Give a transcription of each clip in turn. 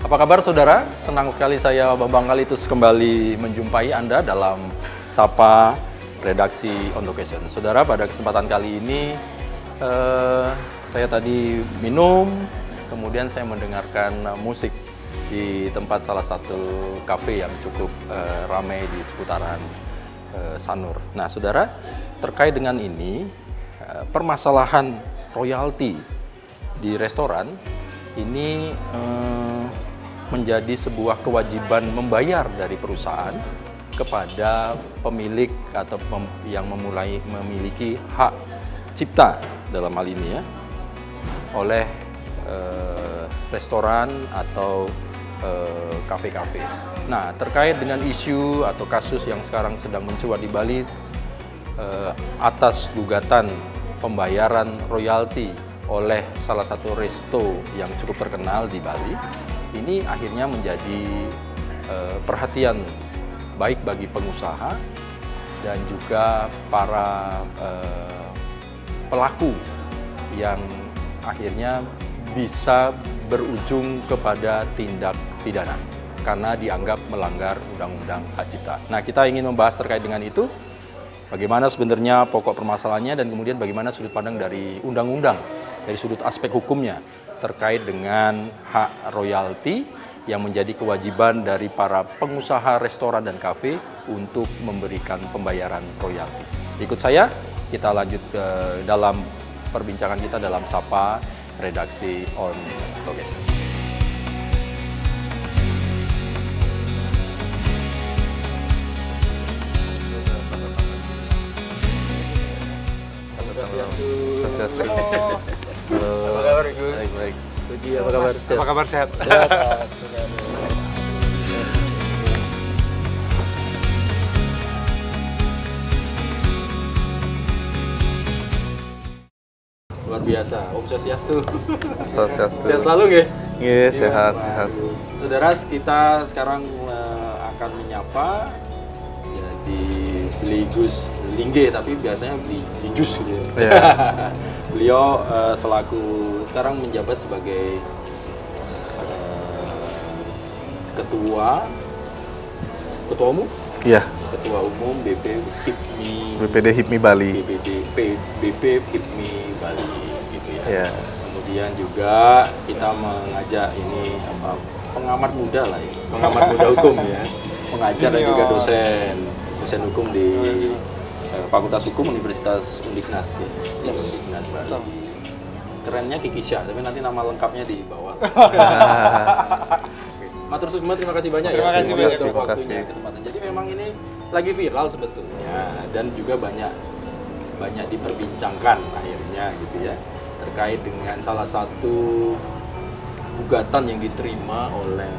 Apa kabar saudara? Senang sekali saya Bambang Kalitus kembali menjumpai Anda dalam Sapa Redaksi On Location. Saudara, pada kesempatan kali ini saya tadi minum, kemudian saya mendengarkan musik di tempat salah satu kafe yang cukup ramai di seputaran Sanur. Nah saudara, terkait dengan ini, permasalahan royalti di restoran ini menjadi sebuah kewajiban membayar dari perusahaan kepada pemilik atau yang memiliki hak cipta dalam hal ini ya, oleh restoran atau kafe-kafe. Nah, terkait dengan isu atau kasus yang sekarang sedang mencuat di Bali atas gugatan pembayaran royalti oleh salah satu resto yang cukup terkenal di Bali, ini akhirnya menjadi perhatian baik bagi pengusaha dan juga para pelaku yang akhirnya bisa berujung kepada tindak pidana karena dianggap melanggar Undang-Undang Hak Cipta. Nah, kita ingin membahas terkait dengan itu, bagaimana sebenarnya pokok permasalahannya dan kemudian bagaimana sudut pandang dari undang-undang, dari sudut aspek hukumnya terkait dengan hak royalti yang menjadi kewajiban dari para pengusaha restoran dan kafe untuk memberikan pembayaran royalti. Ikut saya, kita lanjut ke dalam perbincangan kita dalam Sapa Redaksi On Location. Apa kabar Gus? Baik-baik. Puji, apa kabar? Sehat? Apa kabar, sehat? Sehat. Luar biasa, Om Swastiastu. Swastiastu. Sehat selalu nggih? Iya, sehat, sehat. Saudara, kita sekarang akan menyapa ya, di beli Gus Lingge, tapi biasanya beli Jus gitu ya. Yeah. Beliau selaku sekarang menjabat sebagai ketua umum? Iya, Ketua umum BP HIPMI BPD HIPMI Bali. BP HIPMI Bali gitu ya. Iya. Kemudian juga kita mengajak ini pengamat muda lah ya, pengamat muda hukum ya, pengajar dan juga dosen hukum di Fakultas Hukum Universitas Undiknas ya. Undiknas Bali. Kerennya Kiki Syah, tapi nanti nama lengkapnya di bawah. Matur suwun, terima kasih banyak Terima kasih ya banyak, untuk terima waktunya, kasih. kesempatan. Jadi memang ini lagi viral sebetulnya dan juga banyak diperbincangkan akhirnya gitu ya, terkait dengan salah satu gugatan yang diterima oleh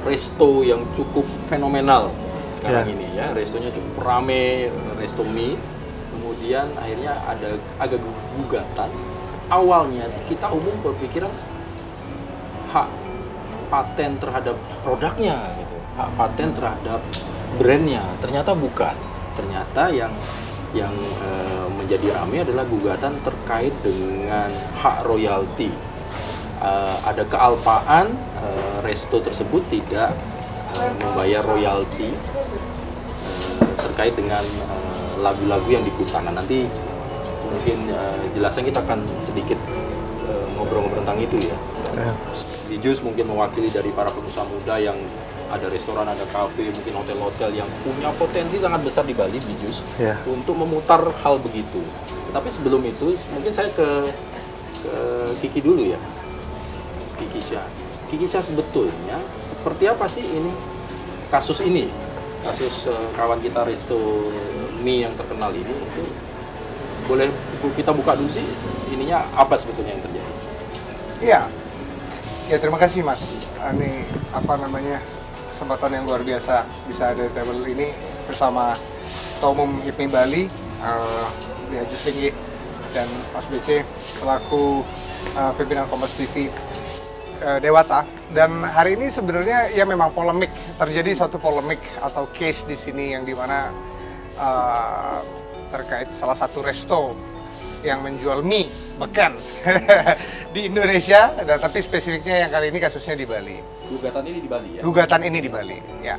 resto yang cukup fenomenal sekarang ini ya. Restonya cukup rame, Resto Mie. Kemudian akhirnya ada gugatan. Awalnya sih kita umum berpikiran hak paten terhadap produknya gitu, hak paten terhadap brandnya. Ternyata bukan. Ternyata yang menjadi ramai adalah gugatan terkait dengan hak royalti. Ada kealpaan resto tersebut tidak membayar royalti terkait dengan lagu-lagu yang diputarkan. Nanti mungkin jelasnya kita akan sedikit ngobrol-ngobrol tentang itu ya. Di Jus mungkin mewakili dari para pengusaha muda yang ada restoran, ada kafe, mungkin hotel-hotel yang punya potensi sangat besar di Bali, di Jus, untuk memutar hal begitu. Tapi sebelum itu, mungkin saya ke ke Kiki dulu ya. Kiki Syah sebetulnya seperti apa sih ini kasus ini? Kasus kawan kita Resto Mi yang terkenal ini itu boleh kita buka dulu sih ininya apa sebetulnya yang terjadi? Iya. Ya terima kasih Mas. Ini apa namanya kesempatan yang luar biasa bisa ada di table ini bersama Ketua Umum HIPMI Bali, Haji Tinggi dan Mas BC selaku pimpinan Kompas TV Dewata. Dan hari ini sebenarnya ya memang polemik, terjadi suatu polemik atau case di sini yang dimana terkait salah satu resto yang menjual mie beken di Indonesia, dan tapi spesifiknya yang kali ini kasusnya di Bali. Gugatan ini di Bali ya? Gugatan ini di Bali, ya.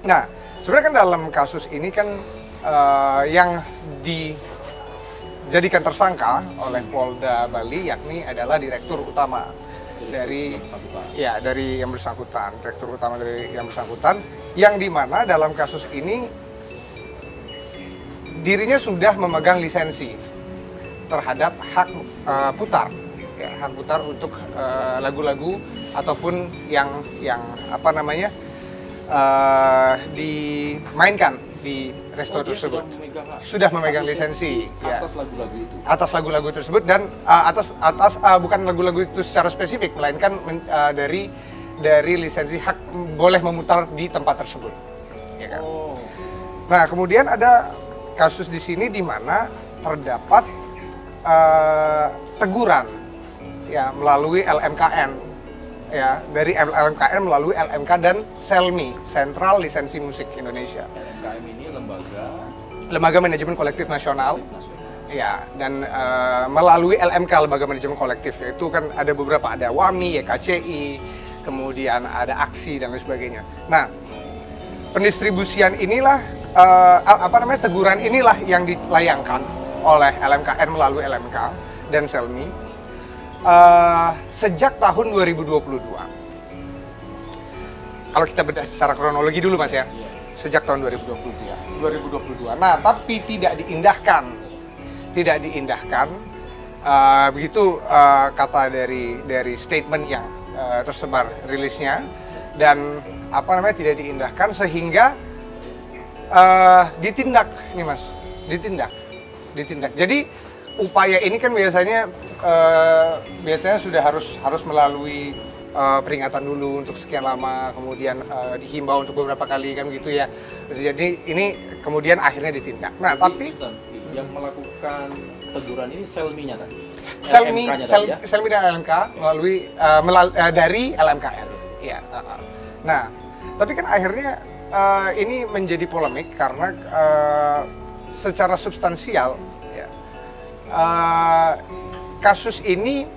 Nah, sebenarnya kan dalam kasus ini kan yang dijadikan tersangka oleh Polda Bali yakni adalah direktur utama dari yang bersangkutan, direktur utama dari yang bersangkutan, yang dimana dalam kasus ini dirinya sudah memegang lisensi terhadap hak putar, ya, hak putar untuk lagu-lagu ataupun yang apa namanya dimainkan di resto tersebut. Sudah memegang lisensi atas lagu-lagu itu. Atas lagu-lagu tersebut dan bukan lagu-lagu itu secara spesifik, melainkan dari lisensi hak boleh memutar di tempat tersebut. Ya kan? Nah, kemudian ada kasus di sini di mana terdapat teguran ya melalui LMKN, ya dari LMKN melalui LMK dan Selmi, Sentral Lisensi Musik Indonesia. LMKM ini Lembaga Manajemen Kolektif Nasional. Ya, dan melalui LMK, Lembaga Manajemen Kolektif, itu kan ada beberapa, ada WAMI, YKCI, kemudian ada AKSI dan lain sebagainya. Nah, pendistribusian inilah teguran inilah yang dilayangkan oleh LMKN melalui LMK dan Selmi sejak tahun 2022. Kalau kita bedah secara kronologi dulu Mas ya, sejak tahun 2022. Nah, tapi tidak diindahkan, begitu kata dari statement yang tersebar rilisnya, dan tidak diindahkan sehingga ditindak nih Mas, ditindak. Jadi upaya ini kan biasanya sudah harus melalui peringatan dulu untuk sekian lama, kemudian dihimbau untuk beberapa kali kan gitu ya. Jadi ini kemudian akhirnya ditindak. Nah, tapi yang melakukan teguran ini Selmi-nya tadi. Selmi dan LMK melalui dari LMKN. Ya. Nah, tapi kan akhirnya ini menjadi polemik karena secara substansial ya, kasus ini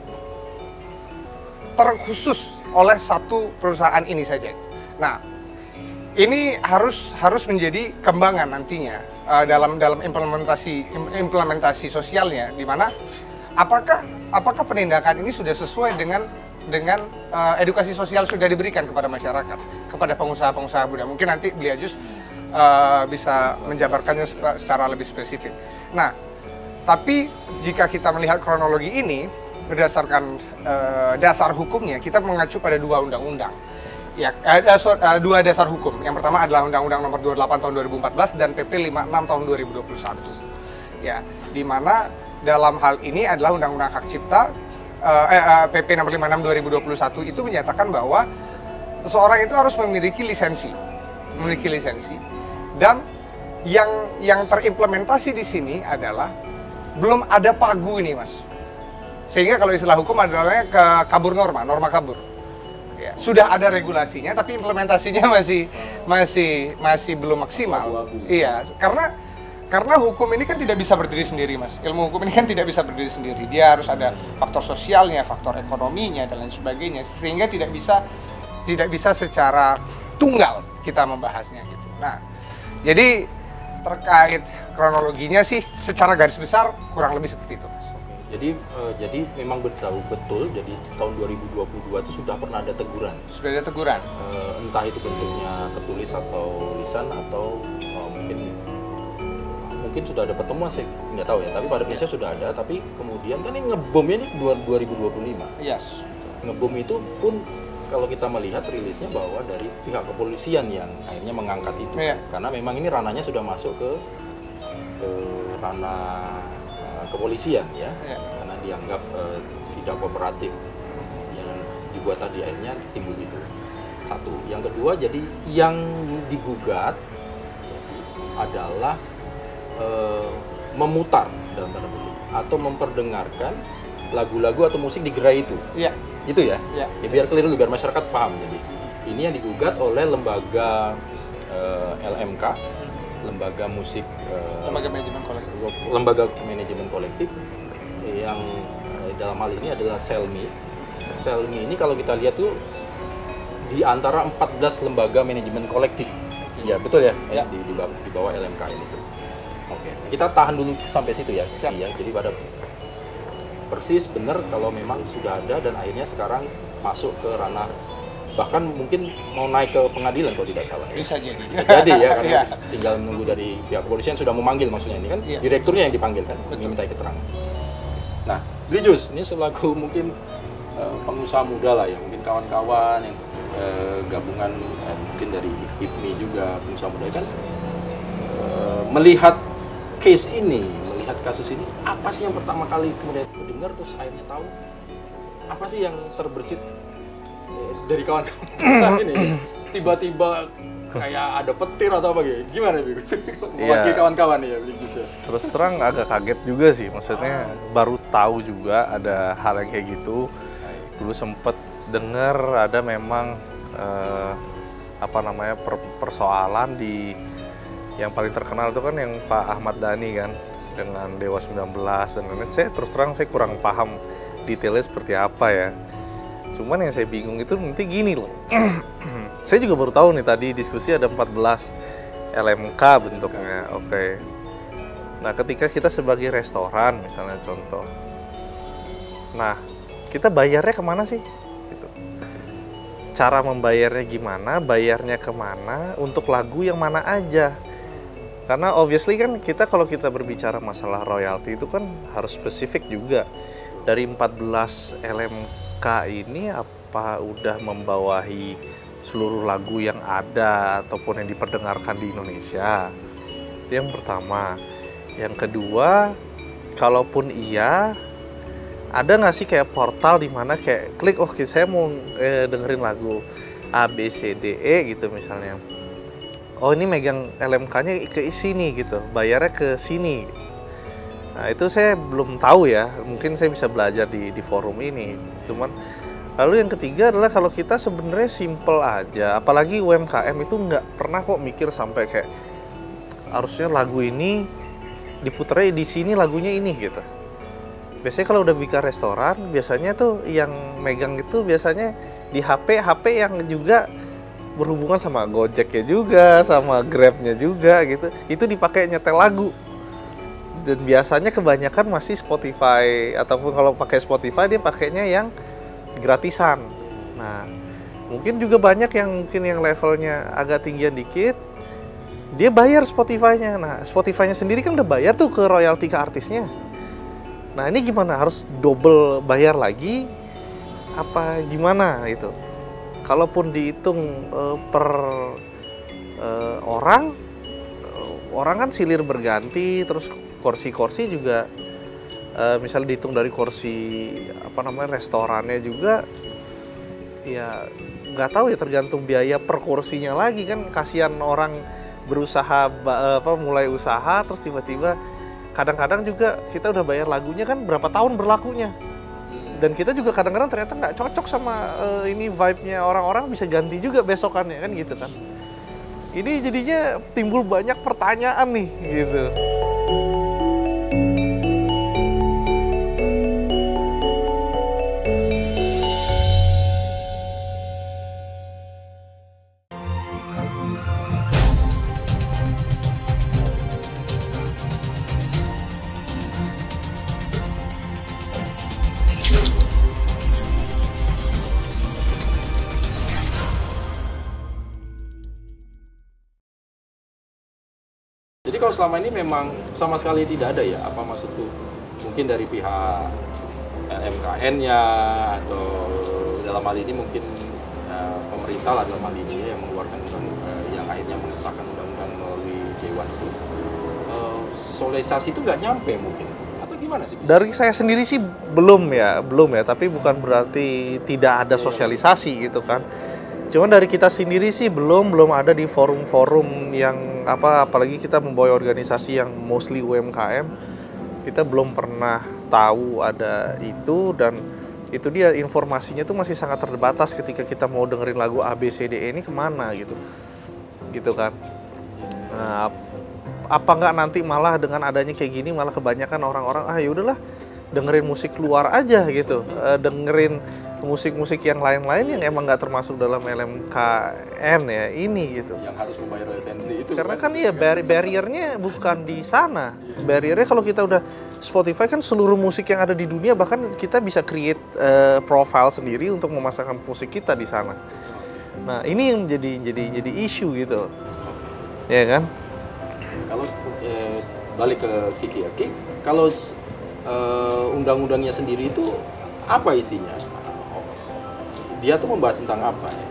terkhusus oleh satu perusahaan ini saja. Nah, ini harus menjadi kembangan nantinya dalam implementasi sosialnya, di mana apakah penindakan ini sudah sesuai dengan edukasi sosial sudah diberikan kepada masyarakat, kepada pengusaha-pengusaha muda. Mungkin nanti beliau bisa menjabarkannya secara lebih spesifik. Nah, tapi jika kita melihat kronologi ini berdasarkan dasar hukumnya, kita mengacu pada dua undang-undang. Ya, dua dasar hukum. Yang pertama adalah Undang-Undang Nomor 28 Tahun 2014 dan PP 56 Tahun 2021. Ya, di mana dalam hal ini adalah Undang-Undang Hak Cipta PP Nomor 56 2021 itu menyatakan bahwa seseorang itu harus memiliki lisensi, dan yang terimplementasi di sini adalah belum ada pagu ini Mas, sehingga kalau istilah hukum adalah kabur norma kabur. Ya, sudah ada regulasinya tapi implementasinya masih belum maksimal. Iya, karena hukum ini kan tidak bisa berdiri sendiri Mas. Ilmu hukum ini kan tidak bisa berdiri sendiri. Dia harus ada faktor sosialnya, faktor ekonominya dan lain sebagainya, sehingga tidak bisa secara tunggal kita membahasnya gitu. Nah, jadi terkait kronologinya sih secara garis besar kurang lebih seperti itu Mas. Jadi memang betul. Jadi tahun 2022 itu sudah pernah ada teguran. Sudah ada teguran. Entah itu bentuknya tertulis atau lisan atau mungkin mungkin sudah ada pertemuan, saya nggak tahu ya, tapi pada prinsipnya sudah ada, tapi kemudian kan ini ngebomnya ini 2025. Yes. Ngebom itu pun kalau kita melihat rilisnya bahwa dari pihak kepolisian yang akhirnya mengangkat itu, karena memang ini ranahnya sudah masuk ke ranah kepolisian ya, karena dianggap tidak kooperatif yang dibuat tadi, akhirnya timbul itu. Satu, yang kedua, jadi yang digugat adalah memutar dalam tanda kutip atau memperdengarkan lagu-lagu atau musik di gerai itu. Iya. Itu ya? Ya, biar keliru, biar masyarakat paham. Jadi ini yang digugat oleh lembaga LMK, lembaga musik, lembaga manajemen kolektif yang dalam hal ini adalah Selmi. Selmi ini kalau kita lihat tuh di antara 14 lembaga manajemen kolektif. Ya, betul ya? Di bawah LMK ini. Oke, kita tahan dulu sampai situ ya. Iya, jadi pada persis benar kalau memang sudah ada dan akhirnya sekarang masuk ke ranah, bahkan mungkin mau naik ke pengadilan kalau tidak salah. Bisa jadi. Bisa jadi ya, karena tinggal menunggu dari pihak kepolisian sudah memanggil, maksudnya ini kan direkturnya yang dipanggil kan, diminta keterangan. Nah, Blijus, ini selaku mungkin pengusaha muda lah ya, mungkin kawan-kawan yang gabungan mungkin dari HIPMI juga, pengusaha muda kan, melihat case ini, melihat kasus ini, apa sih yang pertama kali kemudian mendengar terus akhirnya tahu, apa sih yang terbersit dari kawan-kawan ini, tiba-tiba kayak ada petir atau apa gitu, gimana Bik? Mewakili kawan-kawan ya, Blik ya. Terus terang agak kaget juga sih, maksudnya baru tahu juga ada hal yang kayak gitu. Dulu sempet dengar ada memang persoalan di yang paling terkenal itu kan yang Pak Ahmad Dhani kan dengan Dewa 19 dan lain-lain. Saya terus terang saya kurang paham detailnya seperti apa ya. Cuman yang saya bingung itu nanti gini loh. Saya juga baru tahu nih tadi diskusi ada 14 LMK bentuknya. Oke. Nah, ketika kita sebagai restoran misalnya contoh. Nah, kita bayarnya kemana sih? Gitu. Cara membayarnya gimana, bayarnya kemana, untuk lagu yang mana aja. Karena obviously kan kita kalau kita berbicara masalah royalti itu kan harus spesifik juga. Dari 14 LMK ini apa udah membawahi seluruh lagu yang ada ataupun yang diperdengarkan di Indonesia? Itu yang pertama. Yang kedua, kalaupun iya, ada nggak sih kayak portal di mana kayak klik, oh saya mau dengerin lagu A, B, C, D, E gitu misalnya. Oh ini megang LMK-nya ke sini gitu, bayarnya ke sini. Nah itu saya belum tahu ya, mungkin saya bisa belajar di forum ini. Cuman lalu yang ketiga adalah kalau kita sebenarnya simple aja, apalagi UMKM itu nggak pernah kok mikir sampai kayak harusnya lagu ini diputarnya di sini lagunya ini gitu. Biasanya kalau udah bikin restoran, biasanya tuh yang megang itu biasanya di HP yang juga berhubungan sama Gojeknya juga, sama Grabnya juga gitu. Itu dipakai nyetel lagu. Dan biasanya kebanyakan masih Spotify, ataupun kalau pakai Spotify dia pakainya yang gratisan. Nah, mungkin juga banyak yang mungkin yang levelnya agak tinggian dikit, dia bayar Spotify-nya. Nah, Spotify-nya sendiri kan udah bayar tuh ke royalti ke artisnya. Nah, ini gimana? Harus double bayar lagi? Apa gimana gitu? Kalaupun dihitung per orang kan silir berganti, terus kursi-kursi juga misalnya dihitung dari kursi restorannya juga, ya nggak tahu ya, tergantung biaya per kursinya lagi kan. Kasihan orang berusaha mulai usaha terus tiba-tiba kadang-kadang juga kita udah bayar lagunya kan berapa tahun berlakunya. Dan kita juga kadang-kadang ternyata nggak cocok sama ini vibe-nya orang-orang, bisa ganti juga besokannya kan gitu kan. Ini jadinya timbul banyak pertanyaan nih gitu. Jadi kalau selama ini memang sama sekali tidak ada ya, apa maksudku? Mungkin dari pihak LMKN-nya atau dalam hal ini mungkin pemerintah lah dalam hal ini yang mengeluarkan yang akhirnya mengesahkan undang-undang melalui Dewan itu. Sosialisasi itu nggak nyampe mungkin, atau gimana sih? Dari saya sendiri sih belum ya, tapi bukan berarti tidak ada sosialisasi gitu kan. Cuman dari kita sendiri sih belum ada di forum-forum yang apalagi kita membawa organisasi yang mostly UMKM, kita belum pernah tahu ada itu, dan itu dia informasinya tuh masih sangat terbatas ketika kita mau dengerin lagu ABCDE ini kemana gitu kan. Nah, apa nggak nanti malah dengan adanya kayak gini malah kebanyakan orang-orang ya udahlah dengerin musik luar aja gitu, dengerin musik-musik yang lain-lain yang emang nggak termasuk dalam LMKN ya ini gitu. Yang harus membayar lisensi itu. Karena kan ya barriernya bukan di sana. Barriernya kalau kita udah Spotify kan seluruh musik yang ada di dunia, bahkan kita bisa create profile sendiri untuk memasangkan musik kita di sana. Nah ini yang jadi isu gitu, ya kan? Kalau balik ke Kiki ya, Kiki, kalau undang-undangnya sendiri itu apa isinya? Dia tuh membahas tentang apa ya?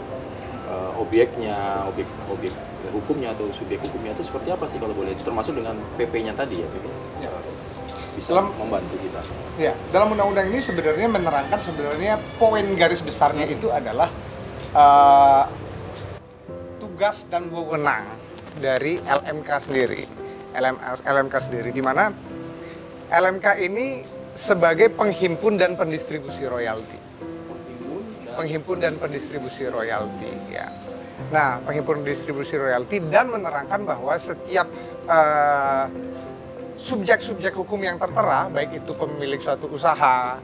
Objeknya, objek hukumnya atau subjek hukumnya itu seperti apa sih kalau boleh? Termasuk dengan PP-nya tadi ya, PP. Ya. Bisa membantu kita. Ya, dalam undang-undang ini sebenarnya menerangkan poin garis besarnya itu adalah tugas dan wewenang dari LMK sendiri. LMK sendiri, di mana LMK ini sebagai penghimpun dan pendistribusi royalti. Penghimpun dan pendistribusi royalti, ya. Nah, penghimpun distribusi royalti dan menerangkan bahwa setiap subjek-subjek hukum yang tertera, baik itu pemilik suatu usaha,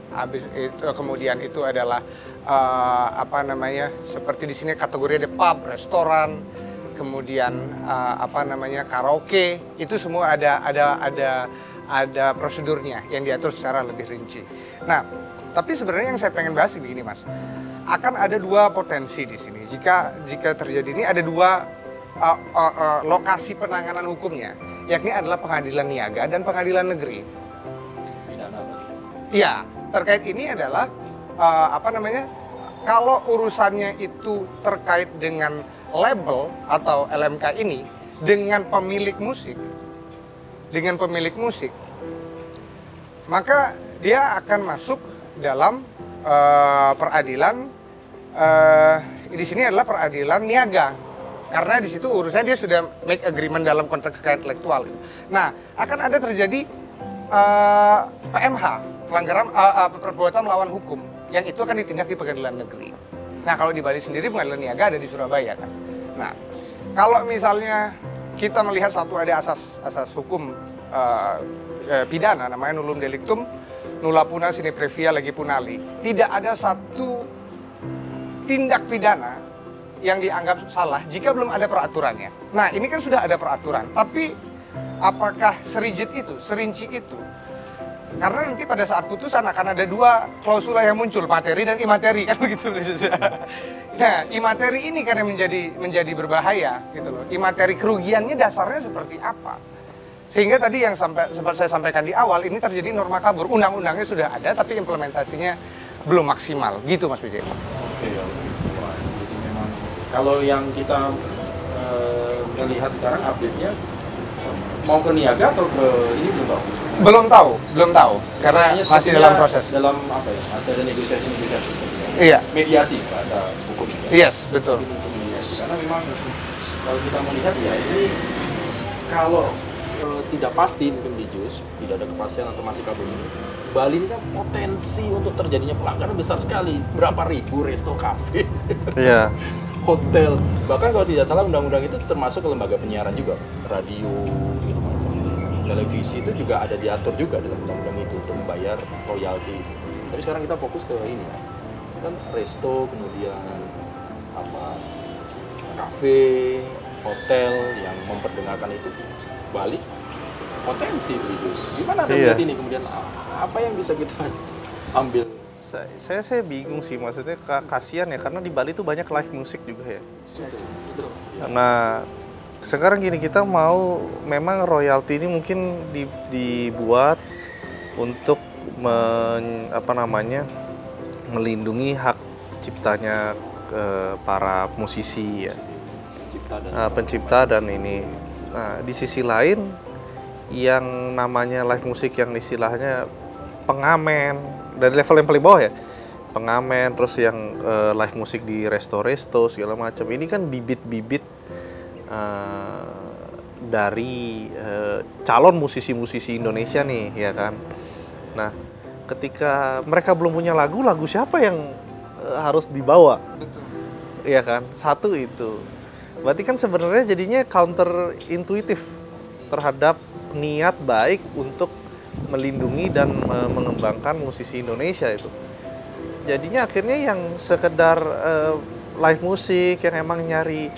kemudian itu adalah seperti di sini kategori ada pub, restoran, kemudian karaoke, itu semua ada prosedurnya yang diatur secara lebih rinci. Nah, tapi sebenarnya yang saya pengen bahas begini, Mas. Akan ada dua potensi di sini. Jika terjadi ini ada dua lokasi penanganan hukumnya, yakni adalah pengadilan niaga dan pengadilan negeri. Iya, terkait ini adalah kalau urusannya itu terkait dengan label atau LMK ini dengan pemilik musik, maka dia akan masuk dalam peradilan. Di sini adalah peradilan niaga. Karena di situ urusannya dia sudah make agreement dalam konteks kekayaan intelektual. Nah, akan ada terjadi PMH, pelanggaran perbuatan melawan hukum, yang itu akan ditindak di pengadilan negeri. Nah, kalau di Bali sendiri pengadilan niaga ada di Surabaya kan. Nah, kalau misalnya kita melihat ada asas hukum pidana namanya nullum delictum nulla puna sine previa legi punali. Tidak ada satu tindak pidana yang dianggap salah jika belum ada peraturannya. Nah, ini kan sudah ada peraturan, tapi apakah serigid itu, serinci itu? Karena nanti pada saat putusan akan ada dua klausula yang muncul, materi dan imateri, kan begitu. Nah, imateri ini kan yang menjadi berbahaya gitu loh. Imateri kerugiannya dasarnya seperti apa? Sehingga tadi yang sempat saya sampaikan di awal, ini terjadi norma kabur. Undang-undangnya sudah ada, tapi implementasinya belum maksimal. Gitu, Mas Vijay. Oke, ya. Wah, jadi memang kalau yang kita melihat sekarang update-nya mau ke niaga atau ke ini belum tahu. Belum tahu. Karena masih dalam proses. Dalam apa ya? Masih ada negosiasi. Iya. Mediasi bahasa hukum. Yes, betul. Mediasi. Karena memang kalau kita melihat ya ini kalau tidak pasti mungkin di JUS, tidak ada kepastian atau masih kabur ini. Bali ini kan potensi untuk terjadinya pelanggaran besar sekali. Berapa ribu resto, kafe, hotel. Bahkan kalau tidak salah undang-undang itu termasuk ke lembaga penyiaran juga, radio, gitu macam. Televisi itu juga ada diatur juga dalam undang-undang itu untuk membayar royalti. Tapi sekarang kita fokus ke ini, kan resto, kemudian kafe, hotel yang memperdengarkan itu. Bali potensi Jus. Gimana melihat ini kemudian apa yang bisa kita ambil? Saya bingung sih, maksudnya kasihan ya, karena di Bali tuh banyak live music juga ya. Betul. Karena sekarang gini, kita mau memang royalti ini mungkin dibuat untuk melindungi hak ciptanya para musisi ya, pencipta dan ini. Nah, di sisi lain yang namanya live musik yang istilahnya pengamen dari level yang paling bawah ya, pengamen, terus yang live musik di resto-resto segala macam, ini kan bibit-bibit dari calon musisi-musisi Indonesia nih ya kan. Nah, ketika mereka belum punya lagu siapa yang harus dibawa? Ya kan, satu itu. Berarti kan sebenarnya jadinya counter intuitif terhadap niat baik untuk melindungi dan mengembangkan musisi Indonesia itu. Jadinya akhirnya yang sekedar live musik yang emang nyari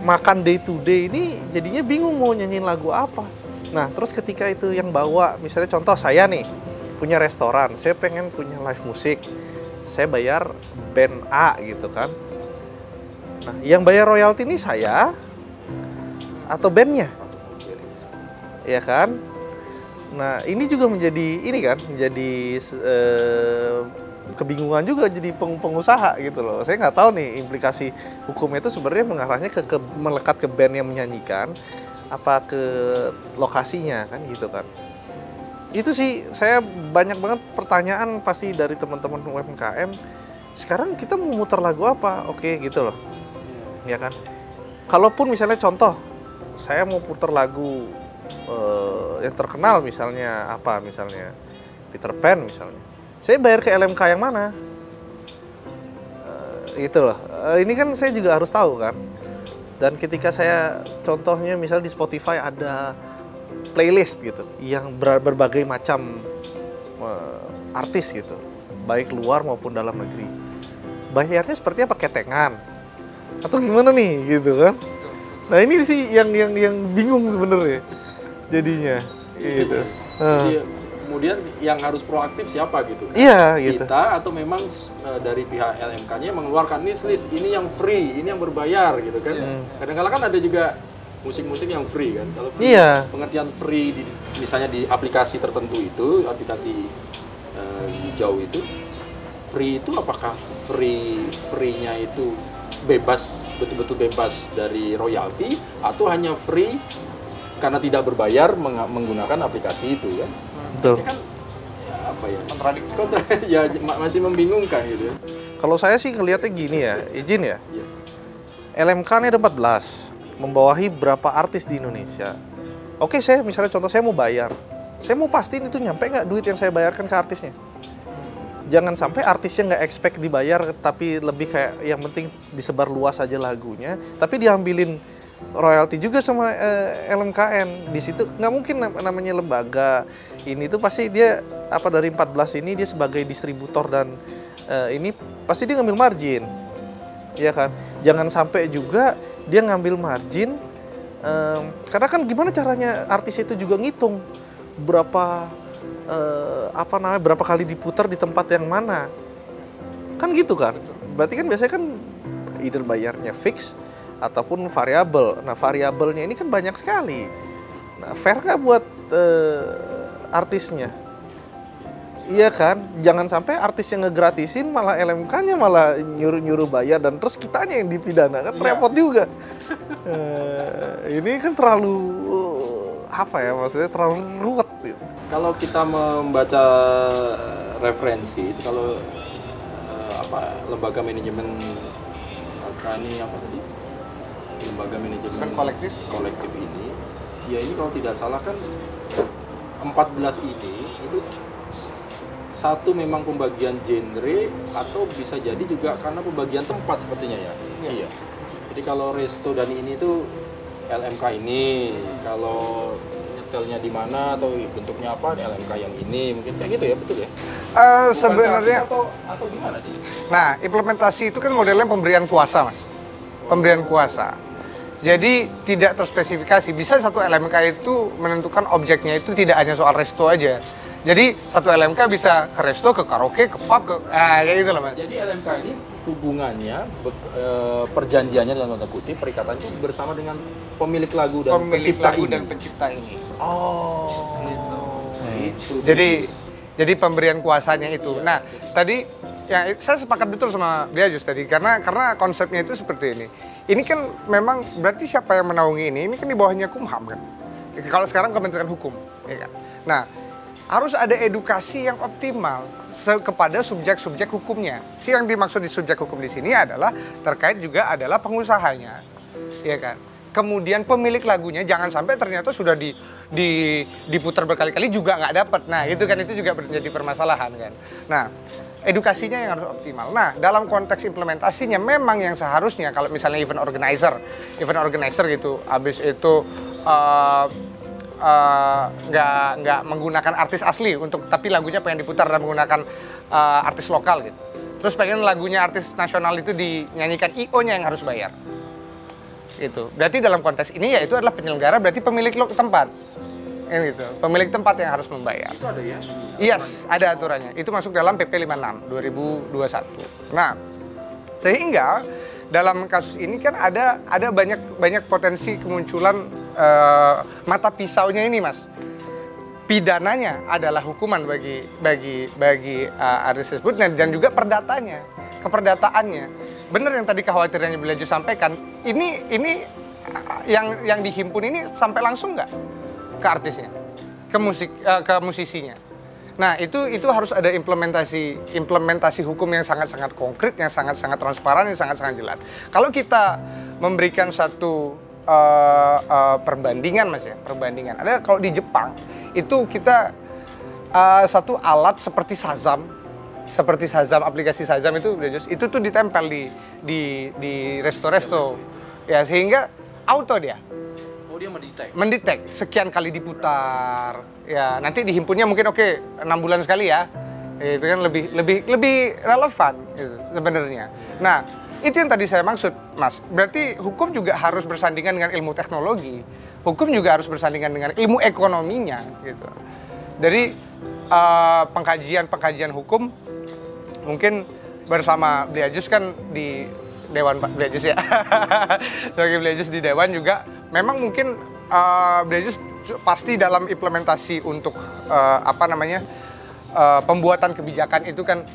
makan day to day ini jadinya bingung mau nyanyiin lagu apa. Nah, terus ketika itu yang bawa, misalnya contoh saya nih punya restoran, saya pengen punya live musik, saya bayar band A gitu kan. Nah, yang bayar royalti ini saya atau bandnya, ya kan? Nah, ini juga menjadi kebingungan juga jadi pengusaha gitu loh. Saya nggak tahu nih implikasi hukumnya itu sebenarnya mengarahnya melekat ke band yang menyanyikan, apa ke lokasinya kan gitu kan. Itu sih saya banyak banget pertanyaan pasti dari teman-teman UMKM. Sekarang kita mau muter lagu apa? Oke gitu loh. Ya kan, kalaupun misalnya contoh saya mau putar lagu yang terkenal misalnya Peter Pan misalnya, saya bayar ke LMK yang mana? Gitu loh. Ini kan saya juga harus tahu kan. Dan ketika saya contohnya misalnya di Spotify ada playlist gitu yang berbagai macam artis gitu, baik luar maupun dalam negeri, bayarnya seperti apa? Ketengan atau gimana nih gitu kan? Nah ini sih yang bingung sebenarnya jadinya gitu. Jadi kemudian yang harus proaktif siapa gitu? Iya gitu. Kita atau memang dari pihak LMK-nya mengeluarkan list ini yang free, ini yang berbayar gitu kan? Kadang-kadang kan ada juga musik-musik yang free kan? Kalau free, pengertian free misalnya di aplikasi tertentu itu, aplikasi hijau itu, free itu apakah free-nya itu bebas, betul-betul bebas dari royalti atau hanya free karena tidak berbayar menggunakan aplikasi itu kan? Betul. Ini kan ya, apa ya? Ya masih membingungkan gitu ya. Kalau saya sih ngelihatnya gini ya, izin ya. LMK ini ada 14, membawahi berapa artis di Indonesia. Oke, saya misalnya contoh saya mau bayar. Saya mau pastiin itu nyampe nggak duit yang saya bayarkan ke artisnya. Jangan sampai artisnya nggak expect dibayar, tapi lebih kayak yang penting disebar luas aja lagunya, tapi diambilin royalti juga sama LMKN. Di situ nggak mungkin namanya lembaga ini tuh pasti dia dari 14 ini dia sebagai distributor dan ini pasti dia ngambil margin, ya kan? Jangan sampai juga dia ngambil margin karena kan gimana caranya artis itu juga ngitung berapa kali diputar di tempat yang mana, kan gitu kan? Berarti kan biasanya kan either bayarnya fix ataupun variabel. Nah variabelnya ini kan banyak sekali. Nah fair nggak buat artisnya? Iya kan? Jangan sampai artis yang ngegratisin malah LMK-nya malah nyuruh bayar dan terus kitanya yang dipidana kan repot juga. Ini kan terlalu maksudnya terlalu ruwet gitu. Kalau kita membaca referensi itu kalau lembaga manajemen lembaga manajemen kolektif ini ya ini kalau tidak salah kan 14 ini itu satu memang pembagian genre atau bisa jadi juga karena pembagian tempat sepertinya ya. Iya. Jadi kalau resto dan ini tuh LMK ini, kalau nyetelnya di mana atau bentuknya apa LMK yang ini, mungkin kayak gitu ya, betul ya? Sebenarnya atau gimana sih? Nah, implementasi itu kan modelnya pemberian kuasa, Mas. Pemberian kuasa. Jadi tidak terspesifikasi. Bisa satu LMK itu menentukan objeknya itu tidak hanya soal resto aja. Jadi satu LMK bisa ke resto, ke karaoke, ke pub, kayak gitu lah Mas. Jadi LMK ini hubungannya, perjanjiannya dalam tanda kutip, perikatannya itu bersama dengan pemilik lagu dan Pemilik pencipta lagu ini. dan pencipta ini. Oh, gitu. Jadi pemberian kuasanya itu. Nah, tadi ya saya sepakat betul sama Biajus tadi karena konsepnya itu seperti ini. Ini kan memang berarti siapa yang menaungi ini? Ini kan di bawahnya Kumham kan. Kalau sekarang Kementerian Hukum, ya kan. Nah, harus ada edukasi yang optimal kepada subjek-subjek hukumnya. Yang dimaksud di subjek hukum di sini adalah terkait juga adalah pengusahanya, ya kan. Kemudian pemilik lagunya jangan sampai ternyata sudah diputar berkali-kali juga nggak dapat. Nah, itu kan itu juga menjadi permasalahan kan. Nah, edukasinya yang harus optimal. Nah, dalam konteks implementasinya memang yang seharusnya kalau misalnya event organizer gitu, habis itu nggak menggunakan artis asli tapi lagunya pengen diputar dan menggunakan artis lokal gitu. Terus pengen lagunya artis nasional itu dinyanyikan IO-nya yang harus bayar. Itu. Berarti dalam konteks ini yaitu adalah penyelenggara berarti pemilik tempat. Gitu. Pemilik tempat yang harus membayar. Itu ada ya? Yes, ada aturannya. Itu masuk dalam PP 56 2021. Nah, sehingga dalam kasus ini kan ada banyak potensi kemunculan mata pisaunya ini, Mas. Pidananya adalah hukuman bagi artis tersebut dan juga perdatanya, keperdataannya. Benar yang tadi kekhawatirannya Biajus sampaikan. Ini yang dihimpun ini sampai langsung nggak ke artisnya, ke musisinya. Nah, itu harus ada implementasi hukum yang sangat-sangat konkret, yang sangat-sangat transparan, yang sangat-sangat jelas. Kalau kita memberikan satu perbandingan, Mas ya, perbandingan. Ada kalau di Jepang itu kita satu alat seperti Shazam, aplikasi Shazam itu tuh ditempel di resto-resto. Ya, sehingga auto dia. Oh, dia mendetek sekian kali diputar. Ya, nanti dihimpunnya mungkin 6 bulan sekali ya. Itu kan lebih relevan gitu, sebenarnya. Nah, itu yang tadi saya maksud, Mas. Berarti hukum juga harus bersandingan dengan ilmu teknologi. Hukum juga harus bersandingan dengan ilmu ekonominya gitu. Dari pengkajian hukum mungkin bersama Biajus kan di Dewan Pak Biajus ya. Sebagai Biajus di Dewan juga memang mungkin Biajus pasti dalam implementasi untuk pembuatan kebijakan itu kan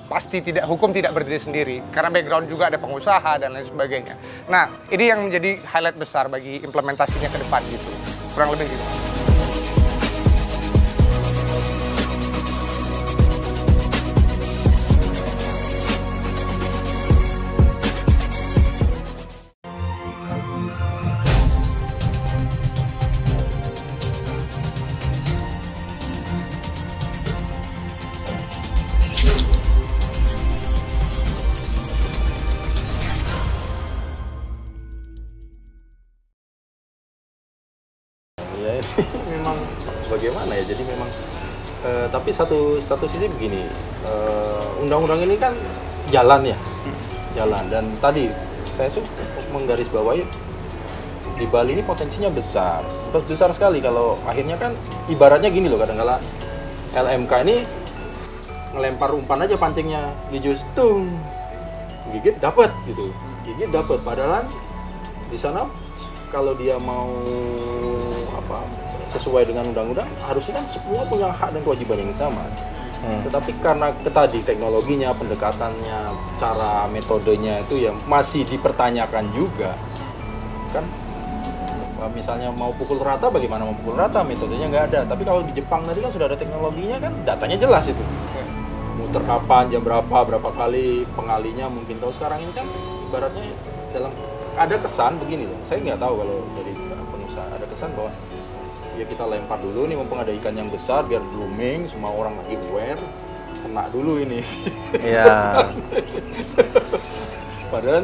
pasti hukum tidak berdiri sendiri karena background juga ada pengusaha dan lain sebagainya. Nah, ini yang menjadi highlight besar bagi implementasinya ke depan gitu. Kurang lebih gitu. Ya, memang bagaimana ya, jadi memang tapi satu sisi begini, undang-undang ini kan jalan dan tadi saya menggarisbawahi di Bali ini potensinya besar sekali. Kalau akhirnya kan ibaratnya gini loh, kadang-kala LMK ini ngelempar umpan aja pancingnya, dijus tung gigit dapat gitu, padahal di sana kalau dia mau sesuai dengan undang-undang harusnya kan semua punya hak dan kewajiban yang sama. Tetapi karena tadi teknologinya, pendekatannya, cara metodenya itu yang masih dipertanyakan juga kan. Misalnya mau pukul rata, bagaimana mau pukul rata, metodenya nggak ada. Tapi kalau di Jepang tadi kan sudah ada teknologinya kan, datanya jelas itu. Muter kapan, jam berapa kali, pengalinya mungkin. Tahu sekarang ini kan ibaratnya ada kesan begini loh. Saya nggak tahu kalau dari pengusaha ada kesan bahwa ya kita lempar dulu nih, mumpung ada ikan yang besar biar blooming, semua orang lagi aware, kena dulu ini. Iya. Padahal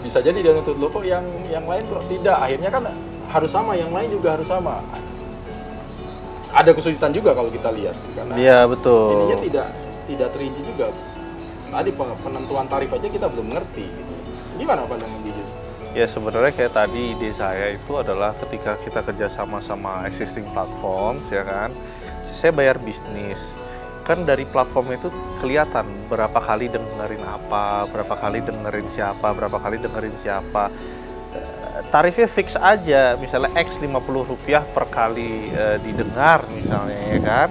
bisa jadi dia nuntut lo kok yang lain kok tidak. Akhirnya kan harus sama, yang lain juga harus sama. Ada kesulitan juga kalau kita lihat karena Iya, betul. ininya tidak terinci juga. Tadi penentuan tarif aja kita belum ngerti gitu. Gimana pandangan Bijus? Ya sebenarnya kayak tadi ide saya itu adalah ketika kita kerja sama existing platforms ya kan, saya bayar bisnis. Kan dari platform itu kelihatan berapa kali dengerin apa, berapa kali dengerin siapa, berapa kali dengerin siapa. Tarifnya fix aja, misalnya X Rp50 per kali didengar misalnya, ya kan.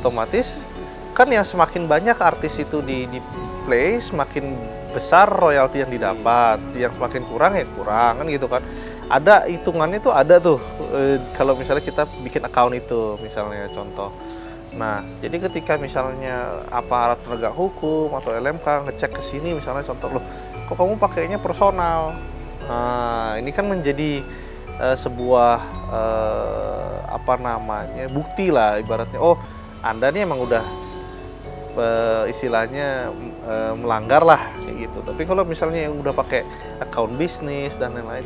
Otomatis kan yang semakin banyak artis itu di play, semakin besar royalti yang didapat. Yang semakin kurang ya kurang, kan gitu kan. Ada hitungannya tuh, ada tuh kalau misalnya kita bikin account itu misalnya contoh. Nah, jadi ketika misalnya aparat penegak hukum atau LMK ngecek ke sini misalnya contoh, loh kok kamu pakainya personal. Nah, ini kan menjadi sebuah apa namanya, bukti lah ibaratnya. Oh, Anda nih emang udah istilahnya melanggar lah kayak gitu. Tapi kalau misalnya yang udah pakai account bisnis dan lain-lain,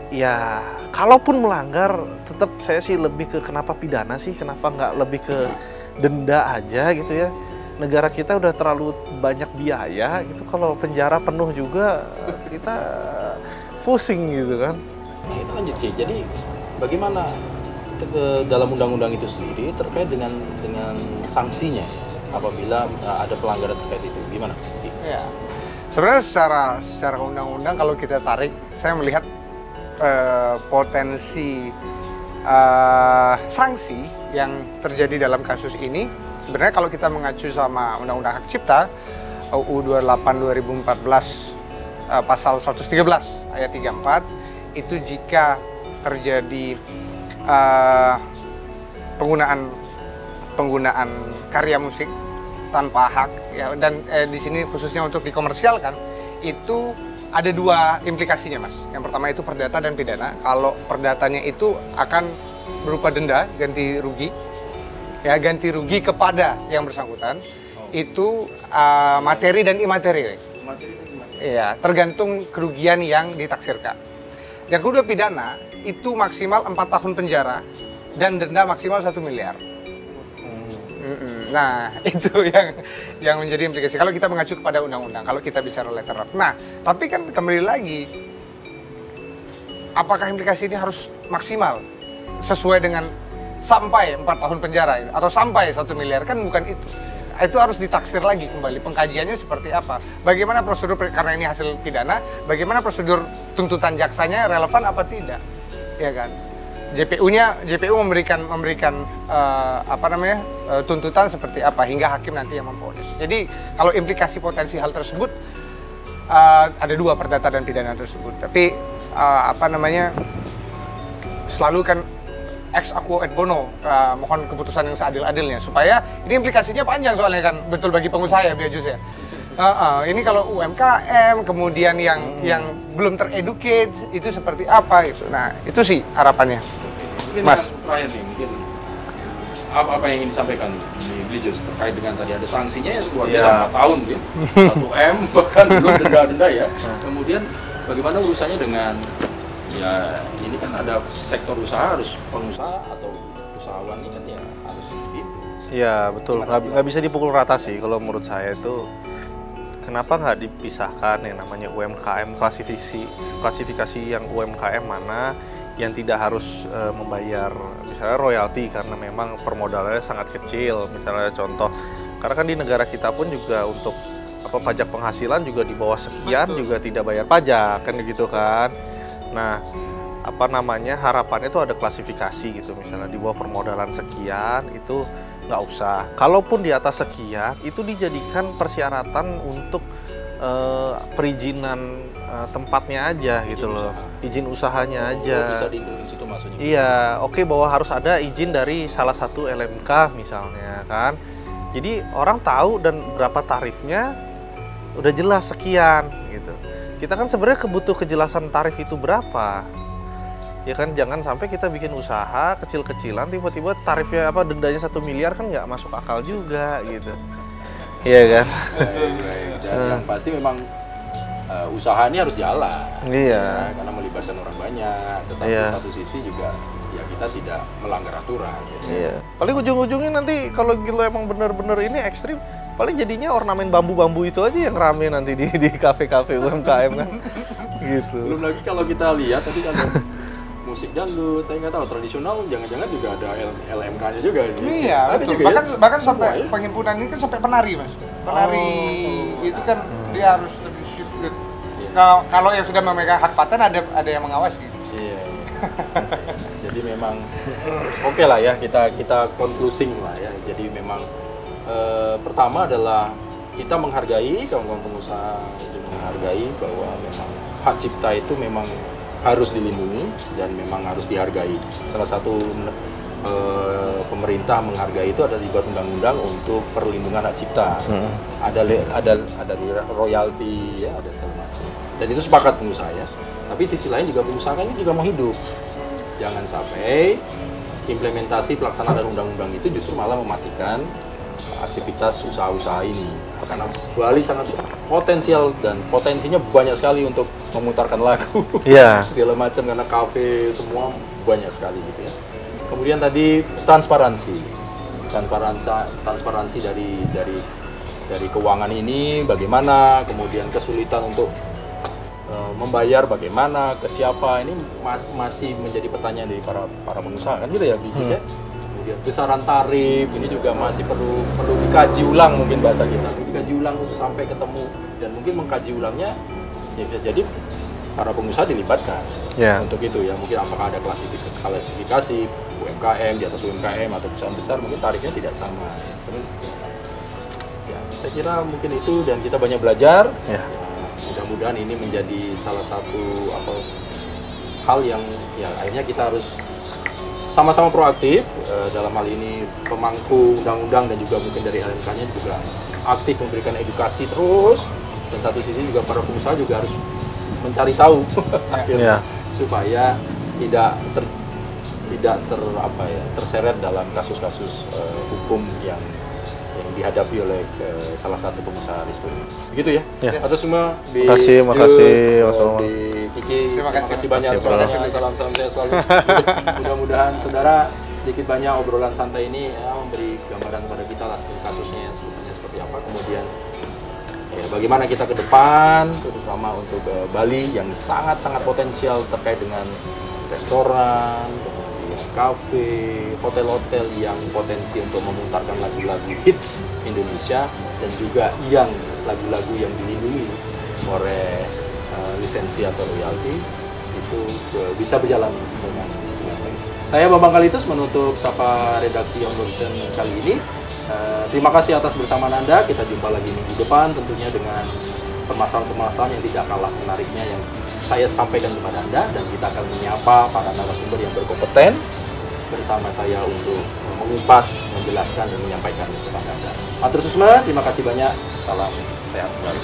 ya kalaupun melanggar, tetap saya sih lebih ke kenapa pidana sih, kenapa nggak lebih ke denda aja gitu ya. Negara kita udah terlalu banyak biaya gitu, kalau penjara penuh juga kita pusing gitu kan. Nah itu lanjut Ki, jadi bagaimana dalam undang-undang itu sendiri terkait dengan sanksinya apabila ada pelanggaran terkait itu, gimana? Ya, sebenarnya secara undang-undang kalau kita tarik, saya melihat potensi sanksi yang terjadi dalam kasus ini. Sebenarnya kalau kita mengacu sama Undang-Undang Hak Cipta UU 28 2014 pasal 113 ayat 34, itu jika terjadi penggunaan karya musik tanpa hak ya, dan di sini khususnya untuk dikomersialkan, itu ada dua implikasinya Mas. Yang pertama itu perdata dan pidana. Kalau perdatanya itu akan berupa denda, ganti rugi. Ya, ganti rugi kepada yang bersangkutan. Itu materi dan imateri. Iya, tergantung kerugian yang ditaksirkan. Yang kedua pidana, itu maksimal 4 tahun penjara dan denda maksimal 1 miliar. Nah, itu yang menjadi implikasi kalau kita mengacu kepada undang-undang, kalau kita bicara letter of. Nah, tapi kan kembali lagi, apakah implikasi ini harus maksimal sesuai dengan sampai 4 tahun penjara atau sampai 1 miliar? Kan bukan itu. Itu harus ditaksir lagi kembali, pengkajiannya seperti apa, bagaimana prosedur, karena ini hasil pidana, bagaimana prosedur tuntutan jaksanya relevan apa tidak, ya kan. JPU memberikan tuntutan seperti apa hingga hakim nanti yang memvonis. Jadi kalau implikasi potensi hal tersebut ada dua, perdata dan pidana tersebut. Tapi selalu kan ex aequo et bono, mohon keputusan yang seadil-adilnya, supaya ini implikasinya panjang soalnya kan, betul bagi pengusaha ya Biajus ya. Ini kalau UMKM kemudian yang belum tereducate itu seperti apa gitu. Nah itu sih harapannya. Mungkin Mas terakhir nih, mungkin apa yang ingin disampaikan di Biajus terkait dengan tadi ada sanksinya ya luar biasa, 4 tahun gitu, 1 M bahkan belum denda-denda ya. Kemudian bagaimana urusannya dengan ya ini kan ada sektor usaha, harus pengusaha atau usahawan ini kan ya harus gitu. Iya betul, nggak bisa dipukul rata sih kalau menurut saya itu. Kenapa nggak dipisahkan yang namanya UMKM, klasifikasi yang UMKM mana yang tidak harus membayar misalnya royalti karena memang permodalannya sangat kecil, misalnya contoh. Karena kan di negara kita pun juga untuk pajak penghasilan juga di bawah sekian juga tidak bayar pajak kan gitu kan. Nah, harapannya itu ada klasifikasi gitu, misalnya di bawah permodalan sekian itu nggak usah. Kalaupun di atas sekian, itu dijadikan persyaratan untuk perizinan tempatnya aja gitu loh. Izin usahanya aja. Bisa diintervensi situ maksudnya. Iya, oke, bahwa harus ada izin dari salah satu LMK misalnya kan. Jadi orang tahu dan berapa tarifnya udah jelas sekian gitu. Kita kan sebenarnya butuh kejelasan tarif itu berapa. Ya kan, jangan sampai kita bikin usaha kecil-kecilan tiba-tiba tarifnya dendanya 1 miliar, kan nggak masuk akal juga gitu. Iya kan? Dan yang pasti memang usaha ini harus jalan. Iya. Ya, karena melibatkan orang banyak, tetapi satu sisi juga ya kita tidak melanggar aturan. Gitu. Iya. Paling ujung-ujungnya nanti kalau kita emang benar-benar ini ekstrim, paling jadinya ornamen bambu-bambu itu aja yang rame nanti di kafe-kafe UMKM kan. Gitu. Belum lagi kalau kita lihat tadi kan musik dangdut, saya nggak tahu tradisional, jangan-jangan juga ada LMK-nya juga. Iya, ada betul. juga Bahkan ya? sampai Wah, ya? penghimpunan ini kan sampai penari, Mas. Penari itu kan dia harus terdisiplin. Kalau yang sudah memegang hak paten ada yang mengawasi. Iya. Jadi memang oke lah ya, kita concluding lah ya. Jadi memang pertama adalah kita menghargai kawan-kawan pengusaha, menghargai bahwa memang hak cipta itu memang harus dilindungi dan memang harus dihargai. Salah satu pemerintah menghargai itu ada dibuat undang-undang untuk perlindungan hak cipta. Ada royalti ya, ada segala macam. Dan itu sepakat pengusaha ya. Tapi sisi lain juga pengusaha kan juga mau hidup. Jangan sampai implementasi pelaksanaan dari undang-undang itu justru malah mematikan aktivitas usaha-usaha ini. Karena Bali sangat potensial dan potensinya banyak sekali untuk memutarkan lagu. Iya. Segala macam, karena kafe semua banyak sekali gitu ya. Kemudian tadi transparansi dari keuangan ini bagaimana, kemudian kesulitan untuk membayar bagaimana, ke siapa, ini masih menjadi pertanyaan dari para pengusaha kan gitu ya, Bigis ya. Kemudian besaran tarif ini juga masih perlu dikaji ulang, mungkin bahasa kita dikaji ulang untuk sampai ketemu, dan mungkin mengkaji ulangnya ya bisa jadi para pengusaha dilibatkan untuk itu ya. Mungkin apakah ada klasifikasi UMKM, di atas UMKM atau perusahaan besar, mungkin tarifnya tidak sama. Ya, saya kira mungkin itu, dan kita banyak belajar. Mudah-mudahan ini menjadi salah satu hal yang ya akhirnya kita harus sama-sama proaktif dalam hal ini, pemangku undang-undang dan juga mungkin dari LMK-nya juga aktif memberikan edukasi terus, dan satu sisi juga para pengusaha juga harus mencari tahu supaya tidak terseret dalam kasus-kasus hukum yang dihadapi oleh salah satu pengusaha resto ini. Begitu ya. Atas semua makasih Kiki, terima kasih banyak. Salam sehat selalu. Mudah-mudahan saudara sedikit banyak obrolan santai ini ya, memberi gambaran kepada kita lah kasusnya sebetulnya seperti apa, kemudian ya, bagaimana kita ke depan, terutama untuk Bali yang sangat-sangat potensial terkait dengan restoran, kafe, hotel-hotel yang potensi untuk memutarkan lagu-lagu hits Indonesia, dan juga yang lagu-lagu yang dilindungi oleh lisensi atau royalti itu bisa berjalan dengan baik. Saya Bambang Kalitus menutup Sapa Redaksi On Horizon kali ini. Terima kasih atas bersamaan Anda. Kita jumpa lagi minggu depan tentunya dengan permasalahan-permasalahan yang tidak kalah menariknya yang saya sampaikan kepada Anda, dan kita akan menyapa para narasumber yang berkompeten bersama saya untuk mengupas, menjelaskan, dan menyampaikan kepada Anda. Matur suwun, terima kasih banyak. Salam sehat selalu.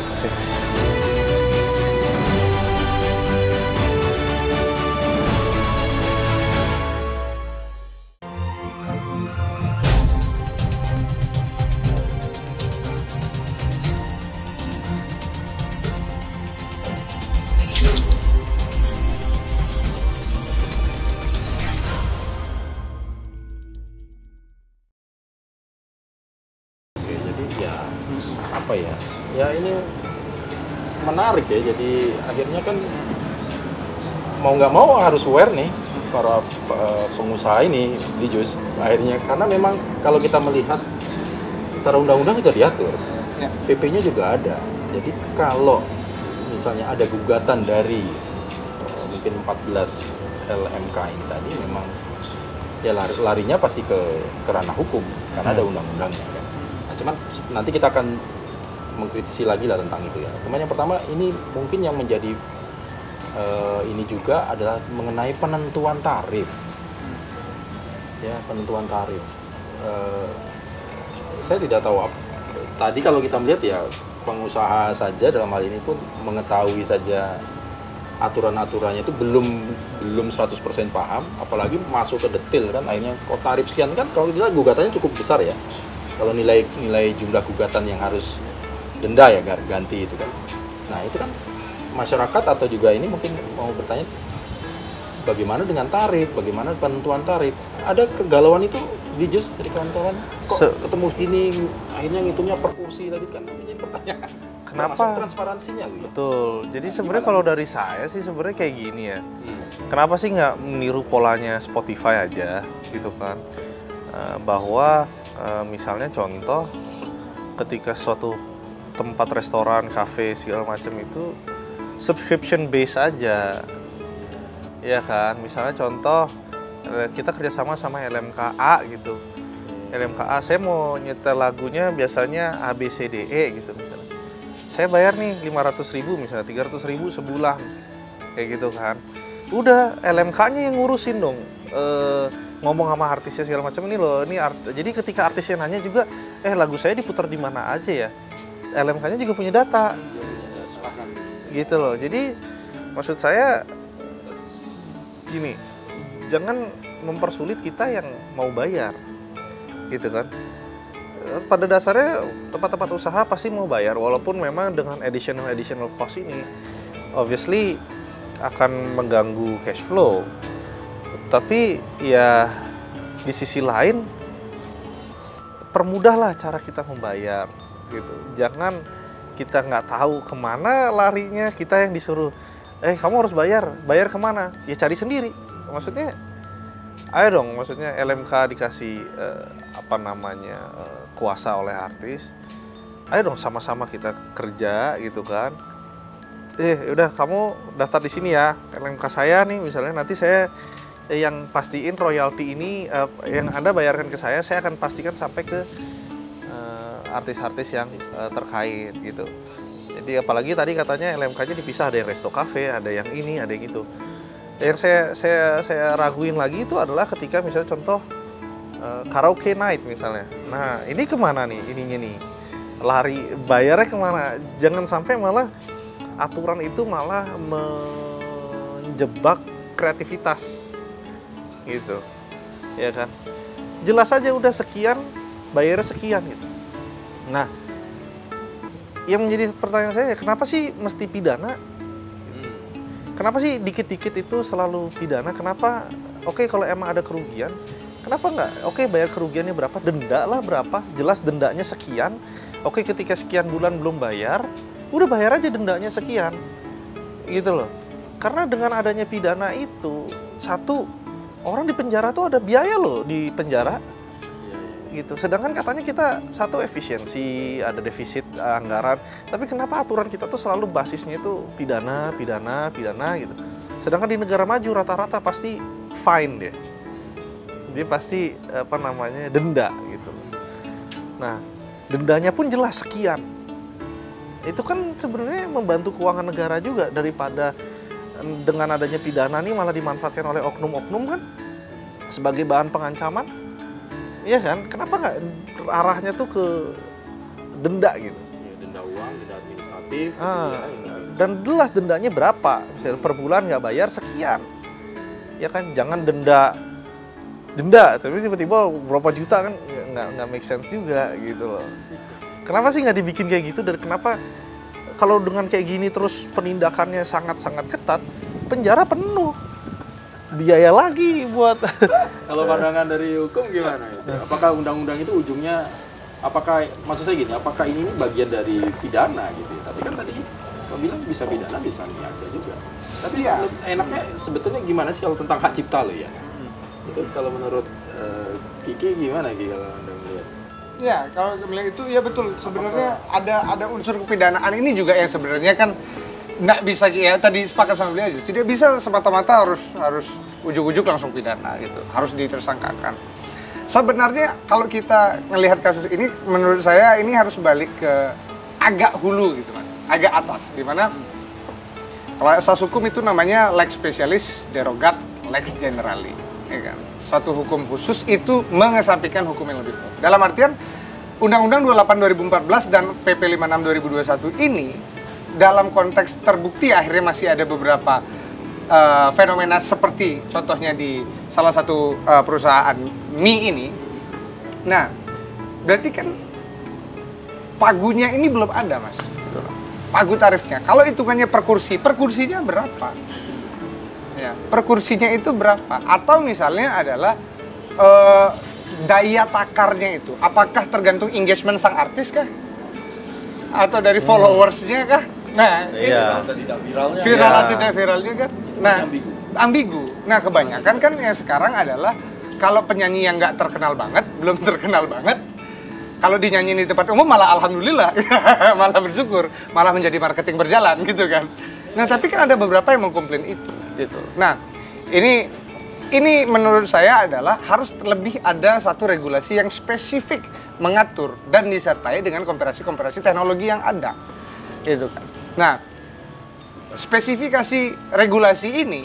Ya ini menarik ya, jadi akhirnya kan mau nggak mau harus aware nih para pengusaha ini di JUS akhirnya, karena memang kalau kita melihat secara undang-undang itu diatur, PP-nya juga ada. Jadi kalau misalnya ada gugatan dari mungkin 14 LMK ini tadi, memang ya larinya pasti ke ranah hukum karena ada undang-undangnya kan. Nah, cuman nanti kita akan mengkritisi lagi lah tentang itu ya. Teman yang pertama ini mungkin yang menjadi ini juga adalah mengenai penentuan tarif. Ya, penentuan tarif. Saya tidak tahu tadi kalau kita melihat ya, pengusaha saja dalam hal ini pun mengetahui saja aturan-aturannya itu belum 100% paham, apalagi masuk ke detail kan. Akhirnya kok tarif sekian kan, kalau dilihat gugatannya cukup besar ya. Kalau nilai jumlah gugatan yang harus denda ya ganti itu kan. Nah itu kan masyarakat atau juga ini mungkin mau bertanya bagaimana dengan tarif, bagaimana penentuan tarif. Ada kegalauan itu Di Jus dari kawan-kawan kok ketemu gini akhirnya ngitungnya per kursi tadi kan jadi pertanyaan. Kenapa? Termasuk transparansinya loh ya. Betul. Jadi sebenarnya kalau dari saya sih sebenarnya kayak gini ya. Kenapa sih nggak meniru polanya Spotify aja gitu kan? Bahwa misalnya contoh ketika suatu tempat restoran, kafe segala macam itu subscription base aja. Ya kan? Misalnya contoh kita kerjasama sama LMKA gitu. LMKA saya mau nyetel lagunya biasanya ABCDE gitu misalnya. Saya bayar nih 500.000 misalnya, 300.000 sebulan. Kayak gitu kan. Udah LMK-nya yang ngurusin dong. Ngomong sama artisnya segala macam ini loh. Jadi ketika artisnya nanya juga, lagu saya diputar di mana aja ya? LMK-nya juga punya data. Gitu loh. Jadi maksud saya gini, jangan mempersulit kita yang mau bayar, gitu kan? Pada dasarnya tempat-tempat usaha pasti mau bayar, walaupun memang dengan additional cost ini, obviously akan mengganggu cash flow. Tapi ya di sisi lain, permudahlah cara kita membayar, gitu. Jangan kita nggak tahu kemana larinya, kita yang disuruh, kamu harus bayar kemana? Ya cari sendiri. Maksudnya, ayo dong, maksudnya LMK dikasih kuasa oleh artis. Ayo dong sama-sama kita kerja gitu kan. Udah kamu daftar di sini ya, LMK saya nih misalnya, nanti saya yang pastiin royalti ini yang Anda bayarkan ke saya akan pastikan sampai ke artis-artis yang terkait gitu. Jadi apalagi tadi katanya LMK-nya dipisah, ada yang resto cafe, ada yang ini, ada yang itu. Yang saya raguin lagi itu adalah ketika misalnya contoh karaoke night misalnya. Nah ini kemana nih ininya nih? Lari bayarnya kemana? Jangan sampai malah aturan itu malah menjebak kreativitas gitu. Ya kan? Jelas aja udah sekian, bayarnya sekian gitu. Nah, yang menjadi pertanyaan saya, kenapa sih mesti pidana? Kenapa sih dikit-dikit itu selalu pidana? Kenapa, kalau emang ada kerugian, kenapa nggak, bayar kerugiannya berapa, denda lah berapa, jelas dendanya sekian. Ketika sekian bulan belum bayar, udah bayar aja dendanya sekian. Gitu loh. Karena dengan adanya pidana itu, satu, orang di penjara tuh ada biaya loh di penjara. Gitu. Sedangkan katanya kita satu efisiensi, ada defisit anggaran, tapi kenapa aturan kita tuh selalu basisnya itu pidana gitu. Sedangkan di negara maju rata-rata pasti fine deh. Dia pasti denda gitu. Nah, dendanya pun jelas sekian. Itu kan sebenarnya membantu keuangan negara juga, daripada dengan adanya pidana nih malah dimanfaatkan oleh oknum-oknum kan sebagai bahan pengancaman. Iya kan? Kenapa nggak arahnya tuh ke denda gitu? Ya, denda uang, denda administratif. Dan jelas dendanya berapa? Misalnya per bulan nggak bayar sekian. Ya kan? Jangan denda, tapi tiba-tiba berapa juta kan nggak make sense juga gitu loh. Kenapa sih nggak dibikin kayak gitu? Dan kenapa kalau dengan kayak gini terus penindakannya sangat-sangat ketat, penjara penuh. Biaya lagi buat. Kalau pandangan dari hukum gimana itu? Apakah undang-undang itu ujungnya, maksud saya gini, apakah ini bagian dari pidana gitu? Tapi kan tadi kamu bilang bisa pidana, bisa niaga juga. Tapi ya, enaknya sebetulnya gimana sih kalau tentang hak cipta lo ya? Itu kalau menurut Kiki gimana Kiki kalau Anda melihat? Ya, kalau melihat itu ya betul. Sebenarnya ada unsur kepidanaan ini juga yang sebenarnya kan nggak bisa, ya tadi sepakat sama beliau aja, tidak bisa semata-mata harus ujuk-ujuk langsung pidana gitu, harus ditersangkakan. Sebenarnya kalau kita melihat kasus ini, menurut saya ini harus balik ke agak hulu gitu Mas, agak atas, dimana kalau asas hukum itu namanya lex specialis derogat lex generali, ya kan? Suatu hukum khusus itu mengesampingkan hukum yang lebih umum. Dalam artian Undang-Undang 28 2014 dan PP 56 2021 ini dalam konteks terbukti akhirnya masih ada beberapa fenomena seperti contohnya di salah satu perusahaan mie ini. Nah, berarti kan pagunya ini belum ada, Mas. Pagu tarifnya. Kalau hitungannya per kursi, per kursinya berapa? Ya, per kursinya itu berapa? Atau misalnya adalah daya takarnya itu, apakah tergantung engagement sang artis kah? Atau dari followersnya kah? Nah, Iya. Atau tidak viralnya. viral Iya. atau tidak viralnya kan? Nah, ambigu. ambigu. Nah, kebanyakan kan yang sekarang adalah kalau penyanyi yang nggak terkenal banget, belum terkenal banget, kalau dinyanyiin di tempat umum malah alhamdulillah, malah bersyukur, malah menjadi marketing berjalan gitu kan. Nah, tapi kan ada beberapa yang mengkomplain itu gitu. Nah, ini menurut saya adalah harus lebih ada satu regulasi yang spesifik mengatur dan disertai dengan komparasi-komparasi teknologi yang ada. Gitu kan. Nah, spesifikasi regulasi ini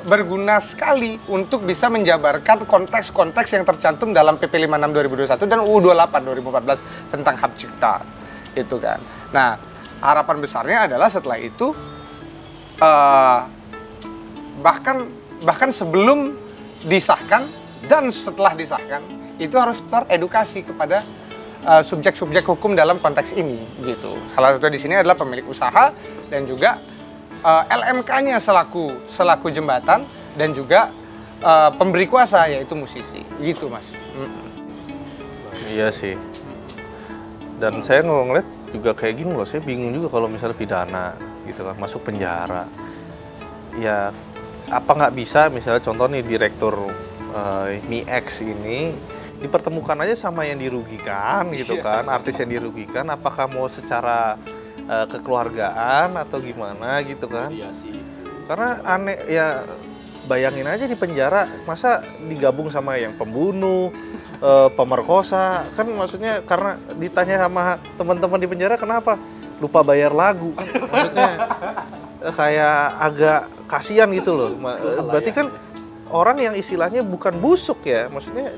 berguna sekali untuk bisa menjabarkan konteks-konteks yang tercantum dalam PP 56 2021 dan UU 28 2014 tentang hak cipta. Gitu kan. Nah, harapan besarnya adalah setelah itu bahkan sebelum disahkan dan setelah disahkan itu harus teredukasi kepada subjek-subjek hukum dalam konteks ini gitu. Salah satu di sini adalah pemilik usaha dan juga LMK-nya selaku jembatan dan juga pemberi kuasa yaitu musisi gitu Mas. Iya sih. Dan saya ngeliat juga kayak gini loh, saya bingung juga kalau misalnya pidana gitu kan, masuk penjara. Ya apa nggak bisa misalnya contoh nih direktur Mi X ini dipertemukan aja sama yang dirugikan gitu kan, artis yang dirugikan, apakah mau secara kekeluargaan atau gimana gitu kan. Karena aneh ya, bayangin aja di penjara masa digabung sama yang pembunuh, pemerkosa, kan maksudnya karena ditanya sama teman-teman di penjara kenapa lupa bayar lagu kan, maksudnya kayak agak kasihan gitu loh. Berarti kan orang yang istilahnya bukan busuk ya, maksudnya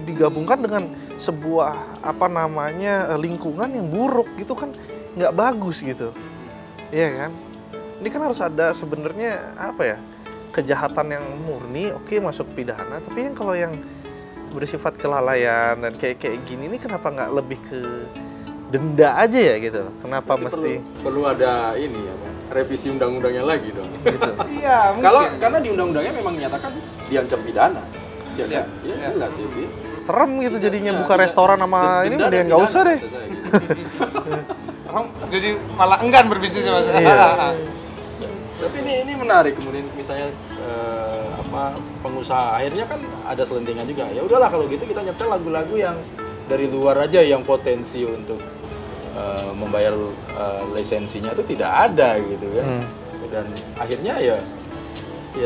digabungkan dengan sebuah apa namanya lingkungan yang buruk gitu kan, nggak bagus gitu, iya kan? Ini kan harus ada sebenarnya apa ya, kejahatan yang murni, oke, masuk pidana, tapi yang kalau yang bersifat kelalaian dan kayak gini ini kenapa nggak lebih ke denda aja ya gitu? Kenapa Berarti mesti perlu ada ini ya, Pak, revisi undang-undangnya lagi dong. gitu? Iya, Karena di undang-undangnya memang menyatakan diancam pidana. Ya kan? Iya, jelas itu. Ya. Serem gitu jadinya buka restoran sama ini, mendingan nggak usah deh. orang jadi malah enggan berbisnis Mas. Iya. Tapi ini menarik, kemudian misalnya pengusaha akhirnya kan ada selentingan juga. Ya udahlah kalau gitu kita nyetel lagu-lagu yang dari luar aja yang potensi untuk membayar lisensinya itu tidak ada gitu kan. Dan akhirnya ya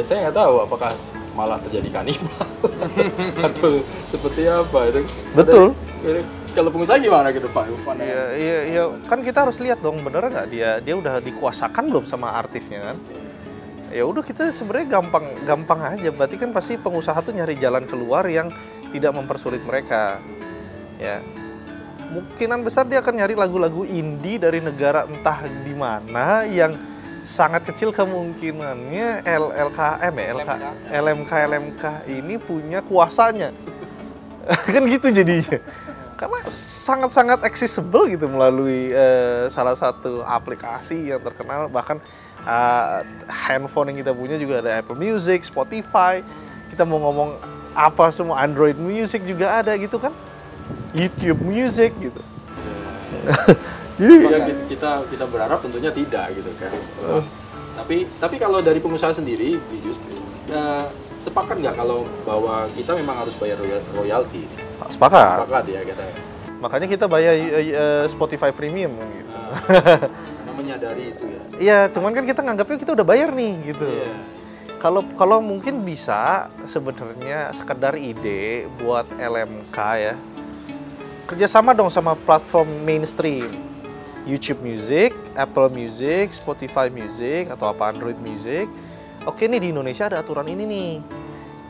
saya nggak tahu apakah malah terjadi kanibal atau seperti apa itu. Betul. Kalau pengusaha gimana gitu Pak? Iya, kan kita harus lihat dong, bener nggak dia udah dikuasakan belum sama artisnya kan? Ya udah, kita sebenarnya gampang aja. Berarti kan pasti pengusaha tuh nyari jalan keluar yang tidak mempersulit mereka. Ya, kemungkinan besar dia akan nyari lagu-lagu indie dari negara entah di mana yang sangat kecil kemungkinannya LMK ini punya kuasanya. Kan gitu jadinya. Karena sangat-sangat accessible gitu melalui salah satu aplikasi yang terkenal, bahkan handphone yang kita punya juga ada Apple Music, Spotify, kita mau ngomong apa semua, Android Music juga ada gitu kan, YouTube Music gitu. Jadi kita berharap tentunya tidak gitu kan. Tapi kalau dari pengusaha sendiri, sepakat nggak kalau bahwa kita memang harus bayar royalti? Sepakat ya kita. Makanya kita bayar Spotify Premium gitu. Karena menyadari itu ya. Iya, cuman kan kita nganggapnya kita udah bayar nih gitu. Iya. Kalau mungkin bisa sebenarnya sekedar ide buat LMK ya, kerjasama dong sama platform mainstream, YouTube Music, Apple Music, Spotify Music atau apa Android Music. Oke nih, di Indonesia ada aturan ini nih.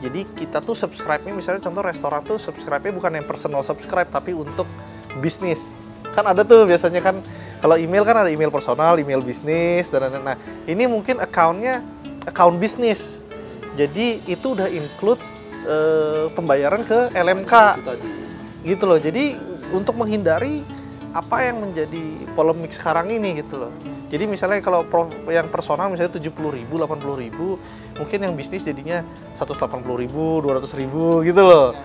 Jadi kita tuh subscribe-nya, misalnya contoh restoran tuh subscribe-nya bukan yang personal subscribe tapi untuk bisnis. Kan ada tuh biasanya kan, kalau email kan ada email personal, email bisnis, dan nah ini mungkin account bisnis. Jadi itu udah include pembayaran ke LMK. Gitu loh. Jadi untuk menghindari apa yang menjadi polemik sekarang ini gitu loh. Jadi misalnya kalau yang personal misalnya 70.000, 80.000, mungkin yang bisnis jadinya 180.000, 200.000 gitu loh.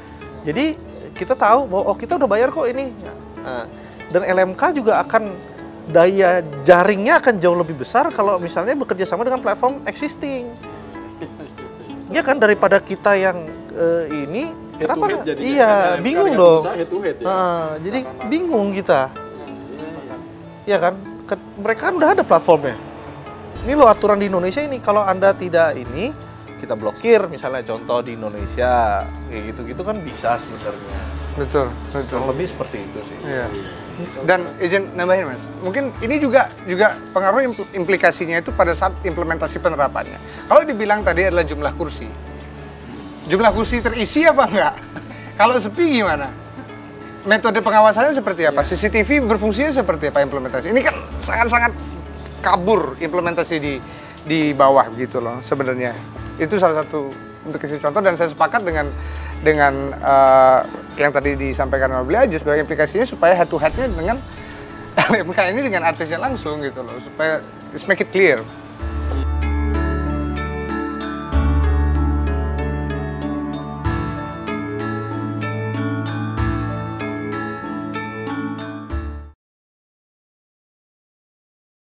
Jadi kita tahu bahwa kita udah bayar kok ini. Nah, dan LMK juga akan daya jaringnya akan jauh lebih besar kalau misalnya bekerja sama dengan platform existing. Ya kan, daripada kita yang ini Head to kenapa? head jadinya. Iya, Kan bingung LMK dong. dengan usaha head to head ya. Jadi bingung kita. Ya kan, mereka kan udah ada platformnya. Ini loh aturan di Indonesia ini, kalau Anda tidak ini, kita blokir misalnya contoh di Indonesia. Kayak gitu-gitu kan bisa sebenarnya. Betul. Kurang lebih seperti itu sih. Iya. Dan izin nambahin Mas, mungkin ini juga pengaruh implikasinya itu pada saat implementasi penerapannya. Kalau dibilang tadi adalah jumlah kursi terisi apa enggak? Kalau sepi gimana? Metode pengawasannya seperti apa? CCTV berfungsinya seperti apa implementasi? Ini kan sangat-sangat kabur implementasi di bawah gitu loh sebenarnya. Itu salah satu untuk kasih contoh, dan saya sepakat dengan yang tadi disampaikan oleh beliau sebagai implikasinya supaya head to head-nya dengan LMK ini dengan artisnya langsung gitu loh, supaya let's make it clear